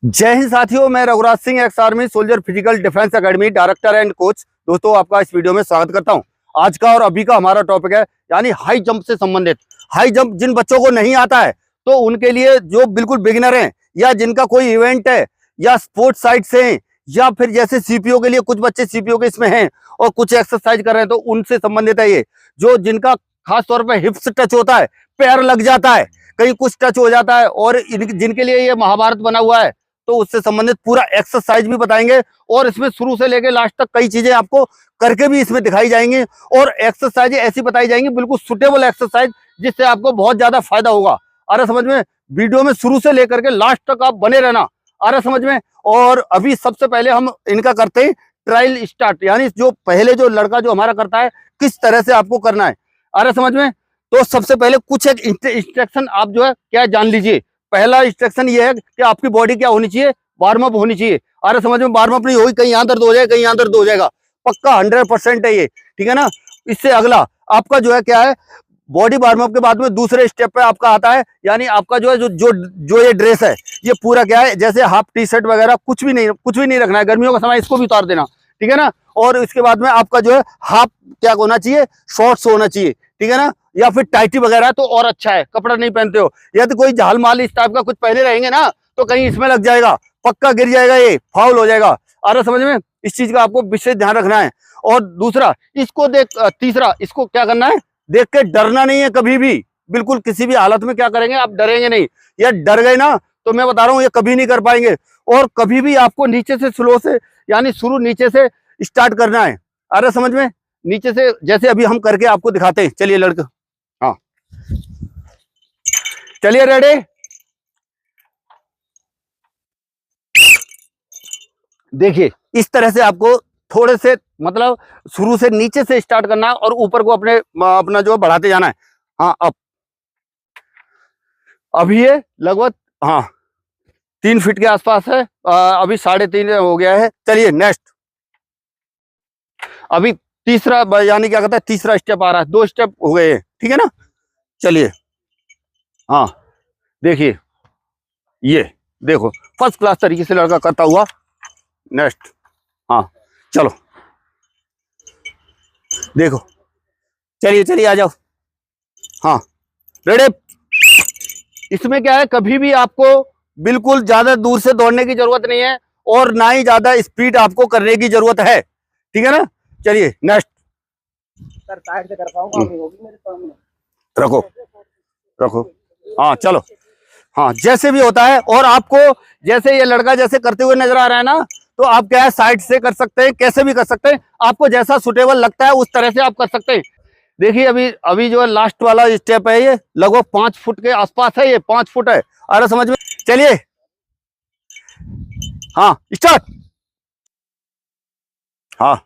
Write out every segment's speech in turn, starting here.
जय हिंद साथियों, मैं Raghuraj Singh, ex army soldier, physical defence academy director and coach. दोस्तों, आपका इस वीडियो में स्वागत करता हूं। आज का और अभी का हमारा टॉपिक है यानी हाई जंप से संबंधित। हाई जंप जिन बच्चों को नहीं आता है तो उनके लिए, जो बिल्कुल बिगिनर हैं या जिनका कोई इवेंट है या स्पोर्ट्स साइड से हैं या फिर जैसे सीपीओ के लिए, कुछ बच्चे सीपीओ के इसमें हैं और कुछ एक्सरसाइज कर रहे हैं, तो उनसे संबंधित है ये। जो जिनका खास तौर पर हिप्स टच होता है, पैर लग जाता है, कहीं कुछ टच हो जाता है, और जिनके लिए ये महाभारत बना हुआ है, तो उससे संबंधित पूरा एक्सरसाइज भी बताएंगे। और इसमें शुरू से लेकर लास्ट तक कई चीजें आपको करके भी इसमें दिखाई जाएंगी और एक्सरसाइज ऐसी बताई जाएंगी, बिल्कुल सुटेबल एक्सरसाइज, जिससे आपको बहुत ज्यादा फायदा होगा। आ रहा समझ में? वीडियो में शुरू से लेकर के लास्ट तक आप बने रहना। आ रहा समझ में? और अभी सबसे पहले हम इनका करते हैं ट्रायल स्टार्ट, यानी जो पहले जो लड़का जो हमारा करता है, किस तरह से आपको करना है। आ रहा समझ में? तो सबसे पहले कुछ एक इंस्ट्रक्शन आप जो है क्या जान लीजिए। पहला इंस्ट्रक्शन ये है कि आपकी बॉडी क्या होनी चाहिए, वार्म अप होनी चाहिए। अरे समझ में? वार्म अप नहीं होगी, कहीं यहाँ दर्द हो जाएगा, कहीं यहाँ दर्द हो जाएगा, पक्का 100% है ये, ठीक है ना। इससे अगला आपका जो है क्या है, बॉडी वार्म अप के बाद में दूसरे स्टेप पे आपका आता है, यानी आपका जो है जो ये ड्रेस है, ये पूरा क्या है, जैसे हाफ टी शर्ट वगैरह कुछ भी नहीं रखना है। गर्मियों का समय, इसको भी उतार देना, ठीक है ना। और इसके बाद में आपका जो है हाफ क्या होना चाहिए, शॉर्ट्स होना चाहिए, ठीक है ना, या फिर टाइटी वगैरह तो और अच्छा है, कपड़ा नहीं पहनते हो। यदि कोई झाल माल इस टाइप का कुछ पहने रहेंगे ना, तो कहीं इसमें लग जाएगा, पक्का गिर जाएगा, ये फाउल हो जाएगा। आ रहा समझ में? इस चीज का आपको विशेष ध्यान रखना है। और दूसरा, इसको तीसरा, इसको क्या करना है, देख के डरना नहीं है कभी भी, बिल्कुल किसी भी हालत में क्या करेंगे, आप डरेंगे नहीं। या डर गए ना, तो मैं बता रहा हूँ ये कभी नहीं कर पाएंगे। और कभी भी आपको नीचे से स्लो से, यानी शुरू नीचे से स्टार्ट करना है। आ रहा समझ में? नीचे से, जैसे अभी हम करके आपको दिखाते हैं। चलिए लड़का, हाँ चलिए, रेडी। देखिए, इस तरह से आपको थोड़े से, मतलब शुरू से नीचे से स्टार्ट करना है और ऊपर को अपना जो बढ़ाते जाना है। हाँ, अभी ये लगभग, हाँ 3 फीट के आसपास है, अभी 3.5 हो गया है। चलिए नेक्स्ट, अभी तीसरा, यानी क्या कहता है, तीसरा स्टेप आ रहा है, 2 स्टेप हो गए हैं, ठीक है ना। चलिए, हाँ देखिए, ये देखो फर्स्ट क्लास तरीके से लड़का करता हुआ। नेक्स्ट, हाँ चलो देखो, चलिए आ जाओ, हाँ रेडी। इसमें क्या है, कभी भी आपको बिल्कुल ज्यादा दूर से दौड़ने की जरूरत नहीं है और ना ही ज्यादा स्पीड आपको करने की जरूरत है, ठीक है ना। चलिए नेक्स्ट, सर साइड से कर पाऊंगा, अभी होगी मेरे सामने। रखो, हाँ चलो, हाँ जैसे भी होता है। और आपको जैसे ये लड़का जैसे करते हुए नजर आ रहा है ना, तो आप क्या है, साइड से कर सकते हैं, कैसे भी कर सकते हैं, आपको जैसा सुटेबल लगता है उस तरह से आप कर सकते हैं। देखिए, अभी जो है लास्ट वाला स्टेप है, ये लगभग 5 फुट के आसपास है, ये 5 फुट है। आ रहा समझ में? चलिए, हाँ स्टार्ट, हाँ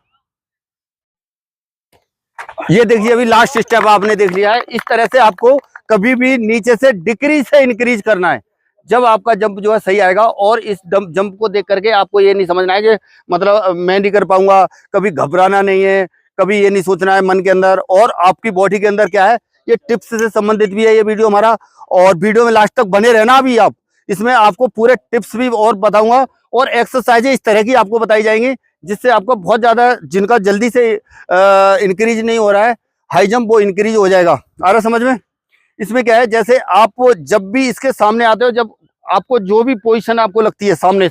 ये देखिए, अभी लास्ट स्टेप आपने देख लिया है। इस तरह से आपको कभी भी नीचे से डिक्रीज से इंक्रीज करना है, जब आपका जंप जो है सही आएगा। और इस जंप को देख करके आपको ये नहीं समझना है कि मतलब मैं नहीं कर पाऊंगा, कभी घबराना नहीं है, कभी ये नहीं सोचना है मन के अंदर। और आपकी बॉडी के अंदर क्या है, ये टिप्स से संबंधित भी है ये वीडियो हमारा, और वीडियो में लास्ट तक बने रहना भी आप। इसमें आपको पूरे टिप्स भी और बताऊंगा, और एक्सरसाइजें इस तरह की आपको बताई जाएंगी, जिससे आपको बहुत ज्यादा, जिनका जल्दी से इंक्रीज नहीं हो रहा है हाई जंप, वो इंक्रीज हो जाएगा। आ रहा समझ में? इसमें क्या है, जैसे आप जब भी इसके सामने आते हो, जब आपको जो भी पोजीशन आपको लगती है, सामने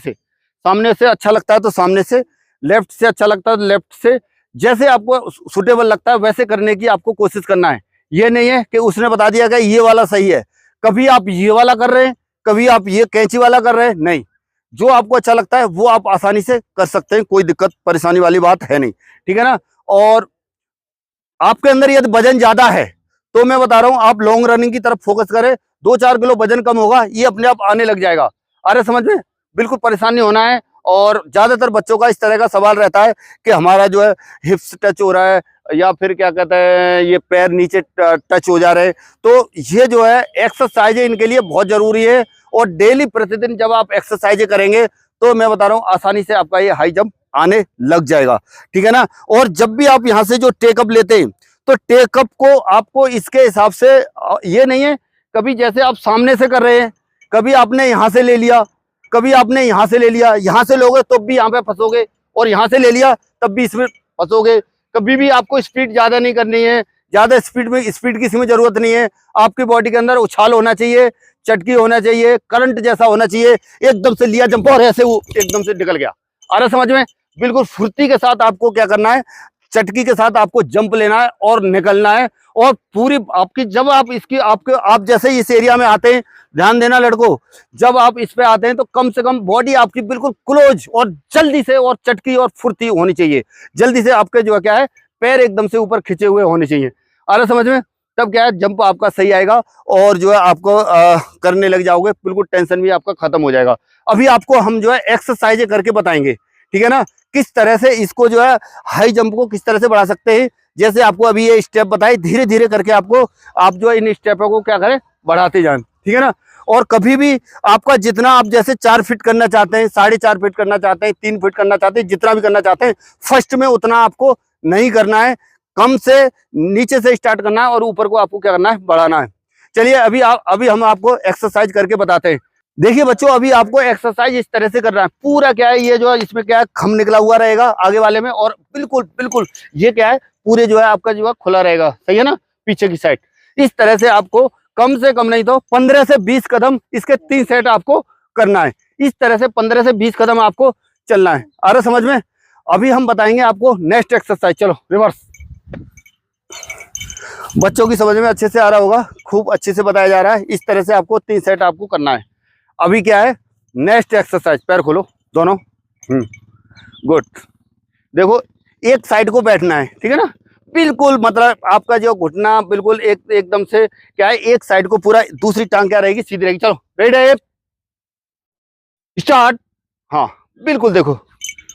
से अच्छा लगता है तो सामने से, लेफ्ट से अच्छा लगता है तो लेफ्ट से, जैसे आपको सुटेबल लगता है वैसे करने की आपको कोशिश करना है। ये नहीं है कि उसने बता दिया कि ये वाला सही है, कभी आप ये वाला कर रहे हैं, कभी आप ये कैंची वाला कर रहे हैं, नहीं, जो आपको अच्छा लगता है वो आप आसानी से कर सकते हैं, कोई दिक्कत परेशानी वाली बात है नहीं, ठीक है ना। और आपके अंदर यदि वजन ज्यादा है तो मैं बता रहा हूं, आप लॉन्ग रनिंग की तरफ फोकस करें, 2-4 किलो वजन कम होगा, ये अपने आप आने लग जाएगा। अरे समझ में? बिल्कुल परेशानी होना है। और ज्यादातर बच्चों का इस तरह का सवाल रहता है कि हमारा जो है हिप्स टच हो रहा है, या फिर क्या कहते हैं, ये पैर नीचे टच हो जा रहे हैं। तो ये जो है एक्सरसाइज इनके लिए बहुत जरूरी है। और डेली प्रतिदिन जब आप एक्सरसाइज करेंगे, तो मैं बता रहा हूँ आसानी से आपका ये हाई जंप आने लग जाएगा, ठीक है ना। और जब भी आप यहाँ से जो टेकअप लेते हैं, तो टेकअप को आपको इसके हिसाब से, ये नहीं है कभी जैसे आप सामने से कर रहे हैं, कभी आपने यहाँ से ले लिया, कभी आपने यहाँ से ले लिया, यहाँ से लोगे तो भी यहाँ पे फंसोगे, और यहाँ से ले लिया तब भी इसमें फंसोगे। कभी भी आपको स्पीड ज्यादा नहीं करनी है, ज्यादा स्पीड की इसमें जरूरत नहीं है। आपकी बॉडी के अंदर उछाल होना चाहिए, चटकी होना चाहिए, करंट जैसा होना चाहिए। एकदम से लिया जंप और ऐसे वो एकदम से निकल गया, आ रहा समझ में। बिल्कुल फुर्ती के साथ आपको क्या करना है, चटकी के साथ आपको जंप लेना है और निकलना है। और पूरी आपकी जब आप इसकी आप जैसे इस एरिया में आते हैं, ध्यान देना लड़कों, जब आप इस पे आते हैं तो कम से कम बॉडी आपकी बिल्कुल क्लोज और जल्दी से और चटकी और फुर्ती होनी चाहिए। जल्दी से आपके जो है क्या है, पैर एकदम से ऊपर खिंचे हुए होने चाहिए, आ रहा समझ में। तब क्या है, जंप आपका सही आएगा और जो है आपको करने लग जाओगे, बिल्कुल टेंशन भी आपका खत्म हो जाएगा। अभी आपको हम जो है एक्सरसाइज करके बताएंगे, ठीक है ना, किस तरह से इसको जो है हाई जंप को किस तरह से बढ़ा सकते हैं। जैसे आपको अभी ये स्टेप बताए, धीरे धीरे करके आपको आप जो है इन स्टेपों को क्या करें, बढ़ाते जाएं, ठीक है ना। और कभी भी आपका जितना आप जैसे 4 फीट करना चाहते हैं, 4.5 फीट करना चाहते हैं, 3 फीट करना चाहते हैं, जितना भी करना चाहते हैं, फर्स्ट में उतना आपको नहीं करना है, कम से नीचे से स्टार्ट करना है और ऊपर को आपको क्या करना है, बढ़ाना है। चलिए अभी हम आपको एक्सरसाइज करके बताते हैं। देखिए बच्चों, अभी आपको एक्सरसाइज इस तरह से करना है। पूरा क्या है, ये जो है इसमें क्या है, खम निकला हुआ रहेगा आगे वाले में, और बिल्कुल बिल्कुल ये क्या है, पूरे जो है आपका जो है खुला रहेगा, सही है ना, पीछे की साइड। इस तरह से आपको कम से कम नहीं तो 15 से 20 कदम, इसके 3 सेट आपको करना है। इस तरह से 15 से 20 कदम आपको चलना है, आ रहा समझ में। अभी हम बताएंगे आपको नेक्स्ट एक्सरसाइज। चलो रिवर्स। बच्चों की समझ में अच्छे से आ रहा होगा, खूब अच्छे से बताया जा रहा है। इस तरह से आपको 3 सेट आपको करना है। अभी क्या है, नेक्स्ट एक्सरसाइज, पैर खोलो दोनों, गुड। देखो एक साइड को बैठना है, ठीक है ना, बिल्कुल मतलब आपका जो घुटना बिल्कुल एकदम से क्या है, एक साइड को पूरा, दूसरी टांग क्या रहेगी, सीधी रहेगी। चलो रेडी, स्टार्ट। हाँ बिल्कुल, देखो,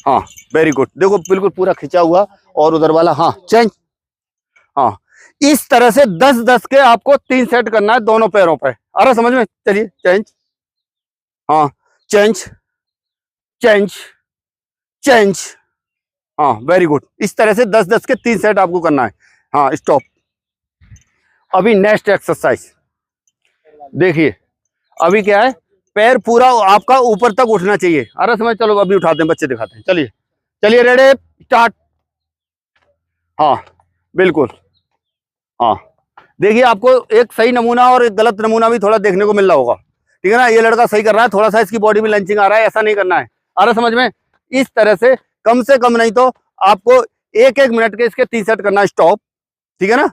हाँ वेरी गुड, देखो बिल्कुल पूरा खिंचा हुआ, और उधर वाला, हाँ चेंज। हाँ इस तरह से 10-10 के आपको 3 सेट करना है दोनों पैरों पे, आ रहा समझ में। चलिए चेंज, हाँ चेंज, चेंज, चेंज, हाँ वेरी गुड। इस तरह से 10-10 के 3 सेट आपको करना है। हाँ स्टॉप। अभी नेक्स्ट एक्सरसाइज देखिए। अभी क्या है, पैर पूरा आपका ऊपर तक उठना चाहिए, आ रहा समझ। चलो अभी उठाते हैं, बच्चे दिखाते हैं। चलिए चलिए रेडी, स्टार्ट। हाँ बिल्कुल, हाँ देखिए आपको एक सही नमूना और एक गलत नमूना भी थोड़ा देखने को मिल रहा होगा, ठीक है ना। ये लड़का सही कर रहा है, थोड़ा सा इसकी बॉडी में लंचिंग आ रहा है, ऐसा नहीं करना है, आ रहा समझ में। इस तरह से कम नहीं तो आपको 1-1 मिनट के इसके 3 सेट करना है, स्टॉप, ठीक है ना।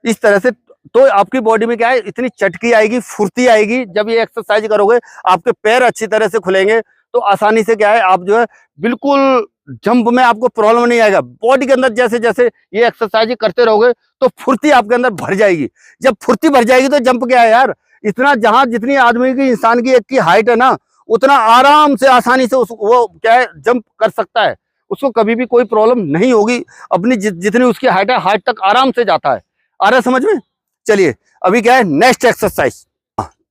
इस तरह से तो आपकी बॉडी में क्या है, इतनी चटकी आएगी, फुर्ती आएगी। जब ये एक्सरसाइज करोगे, आपके पैर अच्छी तरह से खुलेंगे, तो आसानी से क्या है, आप जो है बिल्कुल जंप में आपको प्रॉब्लम नहीं आएगा। बॉडी के अंदर जैसे जैसे ये एक्सरसाइज करते रहोगे तो फुर्ती आपके अंदर भर जाएगी। जब फुर्ती भर जाएगी तो जंप क्या है यार, इतना जहां जितनी आदमी की, इंसान की एक की हाइट है ना, उतना आराम से आसानी से वो क्या है, जंप कर सकता है। उसको कभी भी कोई प्रॉब्लम नहीं होगी। अपनी जितनी उसकी हाइट है, हाइट तक आराम से जाता है, आ रहा है समझ में। चलिए अभी क्या है, नेक्स्ट एक्सरसाइज।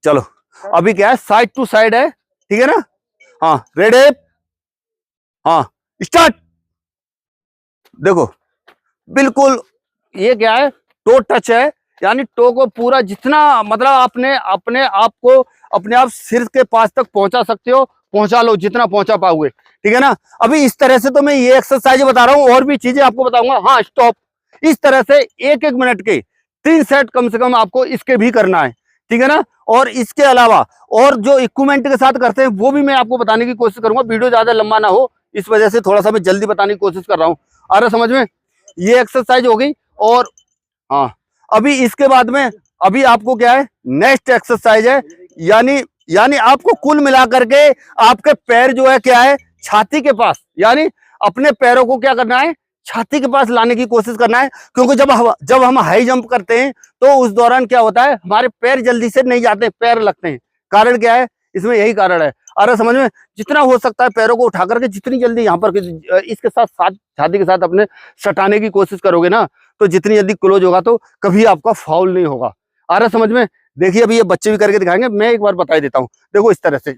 चलो अभी क्या है, साइड टू साइड है, ठीक है ना। हाँ रेडी, हाँ स्टार्ट। देखो बिल्कुल ये क्या है, टो टच है, यानी टो को पूरा जितना मतलब आपने अपने आप को अपने आप सिर के पास तक पहुंचा सकते हो, पहुंचा लो जितना पहुंचा पाओगे, ठीक है ना। अभी इस तरह से तो मैं ये एक्सरसाइज बता रहा हूं, और भी चीजें आपको बताऊंगा। हाँ स्टॉप। इस तरह से 1-1 मिनट के 3 सेट कम से कम आपको इसके भी करना है, ठीक है ना। और इसके अलावा और जो इक्विपमेंट के साथ करते हैं वो भी मैं आपको बताने की कोशिश करूंगा। वीडियो ज्यादा लंबा ना हो, इस वजह से थोड़ा सा मैं जल्दी बताने की कोशिश कर रहा हूँ, आ रहा समझ में। ये एक्सरसाइज हो गई। और हाँ अभी इसके बाद में अभी आपको क्या है, नेक्स्ट एक्सरसाइज है, यानी आपको कुल मिलाकर के आपके पैर जो है क्या है, छाती के पास, यानी अपने पैरों को क्या करना है, छाती के पास लाने की कोशिश करना है। क्योंकि जब हम हाई जंप करते हैं तो उस दौरान क्या होता है, हमारे पैर जल्दी से नहीं जाते, पैर लगते हैं। कारण क्या है, इसमें यही कारण है, अरे समझ में। जितना हो सकता है पैरों को उठा करके जितनी जल्दी यहाँ पर इसके साथ छाती के साथ अपने सटाने की कोशिश करोगे ना, तो जितनी जल्दी क्लोज होगा तो कभी आपका फाउल नहीं होगा, आ रहा समझ में। देखिए अभी ये बच्चे भी करके दिखाएंगे, मैं एक बार बता देता हूँ। देखो इस तरह से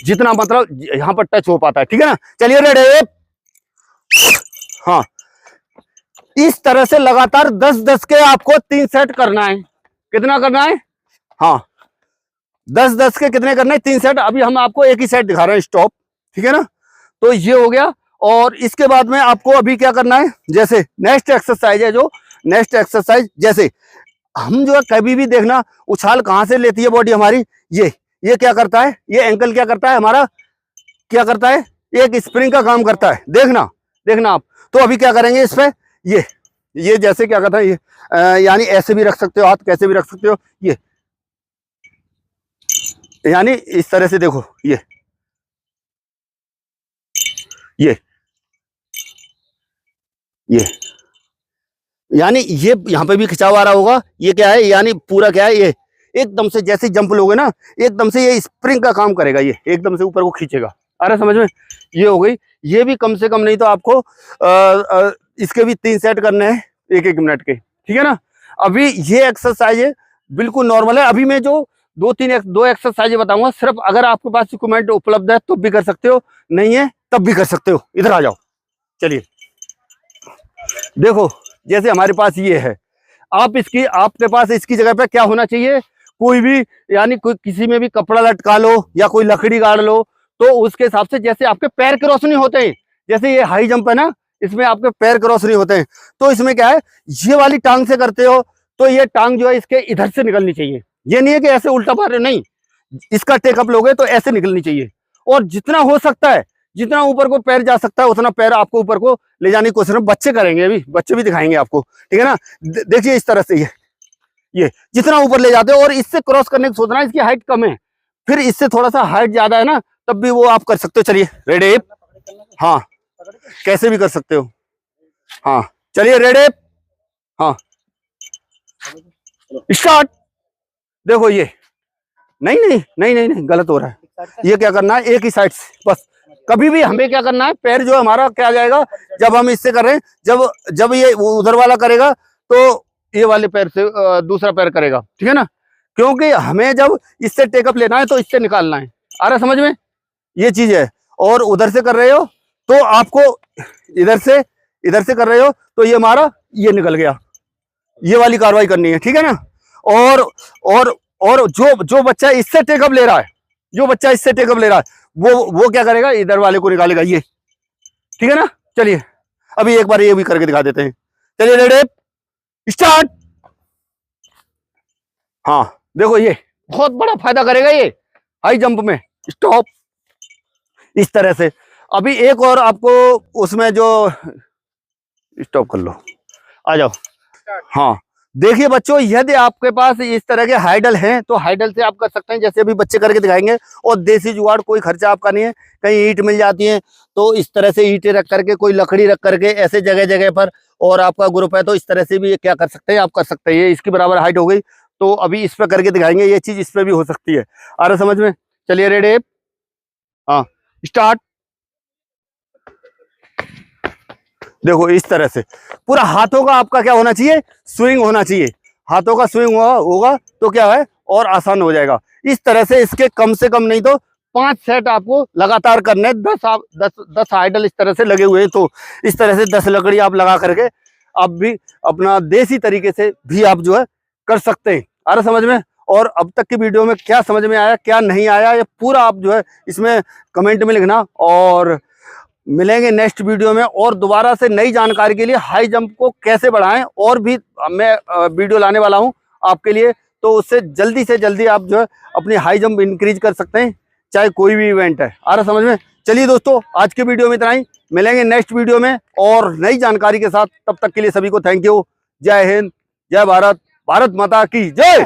जितना मतलब यहाँ पर टच हो पाता है, ठीक है ना। चलिए रेडी, हाँ इस तरह से लगातार 10-10 के आपको 3 सेट करना है। कितना करना है, हाँ 10-10 के कितने करने हैं? 3 सेट। अभी हम आपको एक ही सेट दिखा रहे हैं, स्टॉप, ठीक है ना। तो ये हो गया। और इसके बाद में आपको अभी क्या करना है, जैसे नेक्स्ट एक्सरसाइज है, जो नेक्स्ट एक्सरसाइज, जैसे हम जो है कभी भी देखना उछाल कहां से लेती है बॉडी हमारी, ये क्या करता है, ये एंकल क्या करता है हमारा, क्या करता है, एक स्प्रिंग का काम करता है। देखना आप। तो अभी क्या करेंगे इस पे, ये जैसे क्या करता है, ये यानी ऐसे भी रख सकते हो, हाथ कैसे भी रख सकते हो, ये यानी इस तरह से देखो, ये यानी ये यहाँ पे भी खिंचाव आ रहा होगा। ये क्या है, यानी पूरा क्या है, ये एकदम से जैसे जंप लोगे ना, एकदम से ये स्प्रिंग का काम करेगा, ये एकदम से ऊपर को खींचेगा। अरे समझ में, ये हो गई। ये भी कम से कम नहीं तो आपको इसके भी 3 सेट करने हैं 1-1 मिनट के, ठीक है ना। अभी ये एक्सरसाइज है बिल्कुल नॉर्मल है। अभी मैं जो 2 एक्सरसाइज बताऊंगा, सिर्फ अगर आपके पास इक्विपमेंट उपलब्ध है तो भी कर सकते हो, नहीं है तब भी कर सकते हो। इधर आ जाओ, चलिए देखो, जैसे हमारे पास ये है, आपके पास इसकी जगह पे क्या होना चाहिए, कोई भी यानी कोई किसी में भी कपड़ा लटका लो या कोई लकड़ी गाड़ लो, तो उसके हिसाब से जैसे आपके पैर क्रॉस नहीं होते हैं, जैसे ये हाई जंप है ना, इसमें आपके पैर क्रॉस नहीं होते हैं, तो इसमें क्या है, ये वाली टांग से करते हो तो ये टांग जो है इसके इधर से निकलनी चाहिए। ये नहीं है कि ऐसे उल्टा मार रहे, नहीं, इसका टेकअप लोगे तो ऐसे निकलनी चाहिए। और जितना हो सकता है, जितना ऊपर को पैर जा सकता है, उतना पैर आपको ऊपर को ले जाने की कोशिश करें। बच्चे करेंगे, अभी बच्चे भी दिखाएंगे आपको, ठीक है ना। देखिए इस तरह से ये जितना ऊपर ले जाते हो, और इससे क्रॉस करने की सोचना, इसकी हाइट कम है, फिर इससे थोड़ा सा हाइट ज्यादा है ना, तब भी वो आप कर सकते हो। चलिए रेडी, हाँ कैसे भी कर सकते हो, हाँ चलिए रेडी, हाँ स्टार्ट। देखो ये नहीं गलत हो रहा है। ये क्या करना है, एक ही साइड से बस। कभी भी हमें क्या करना है, पैर जो हमारा क्या जाएगा, जब हम इससे कर रहे हैं, जब ये उधर वाला करेगा तो ये वाले पैर से दूसरा पैर करेगा, ठीक है ना। क्योंकि हमें जब इससे टेकअप लेना है तो इससे निकालना है। आ रहा समझ में, ये चीज है। और उधर से कर रहे हो तो आपको इधर से कर रहे हो तो ये हमारा ये निकल गया, ये वाली कार्रवाई करनी है, ठीक है ना। और जो बच्चा इससे टेकअप ले रहा है, वो क्या करेगा, इधर वाले को निकालेगा, ये, ठीक है ना। चलिए अभी एक बार ये भी करके दिखा देते हैं। चलिए रेडी स्टार्ट। हाँ देखो, ये बहुत बड़ा फायदा करेगा ये हाई जंप में। स्टॉप, इस तरह से। अभी एक और आपको उसमें जो, स्टॉप कर लो, आ जाओ। हाँ देखिए बच्चों, यदि आपके पास इस तरह के हाइडल हैं तो हाइडल से आप कर सकते हैं, जैसे अभी बच्चे करके दिखाएंगे। और देसी जुगाड़, कोई खर्चा आपका नहीं है। कहीं ईंट मिल जाती है तो इस तरह से ईंटें रख करके, कोई लकड़ी रख करके, ऐसे जगह जगह पर, और आपका ग्रुप है तो इस तरह से भी क्या कर सकते हैं, आप कर सकते हैं। ये इसकी बराबर हाइट हो गई, तो अभी इस पर करके दिखाएंगे। ये चीज इस पर भी हो सकती है। आ रहा समझ में, चलिए रेडी, हाँ स्टार्ट। देखो इस तरह से पूरा हाथों का आपका क्या होना चाहिए, स्विंग होना चाहिए। हाथों का स्विंग होगा तो क्या है, और आसान हो जाएगा। इस तरह से इसके कम से कम नहीं तो 5 सेट आपको लगातार करने। 10 हाइडल इस तरह से लगे हुए हैं, तो इस तरह से 10 लकड़ी आप लगा करके आप भी अपना देसी तरीके से भी आप जो है कर सकते हैं। आ रहा समझ में। और अब तक की वीडियो में क्या समझ में आया, क्या नहीं आया, ये पूरा आप जो है इसमें कमेंट में लिखना। और मिलेंगे नेक्स्ट वीडियो में, और दोबारा से नई जानकारी के लिए हाई जंप को कैसे बढ़ाएं, और भी मैं वीडियो लाने वाला हूं आपके लिए। तो उससे जल्दी से जल्दी आप जो है अपनी हाई जंप इंक्रीज कर सकते हैं, चाहे कोई भी इवेंट है। आ रहा समझ में। चलिए दोस्तों, आज के वीडियो में इतना ही। मिलेंगे नेक्स्ट वीडियो में और नई जानकारी के साथ। तब तक के लिए सभी को थैंक यू। जय हिंद, जय भारत, भारत माता की जय।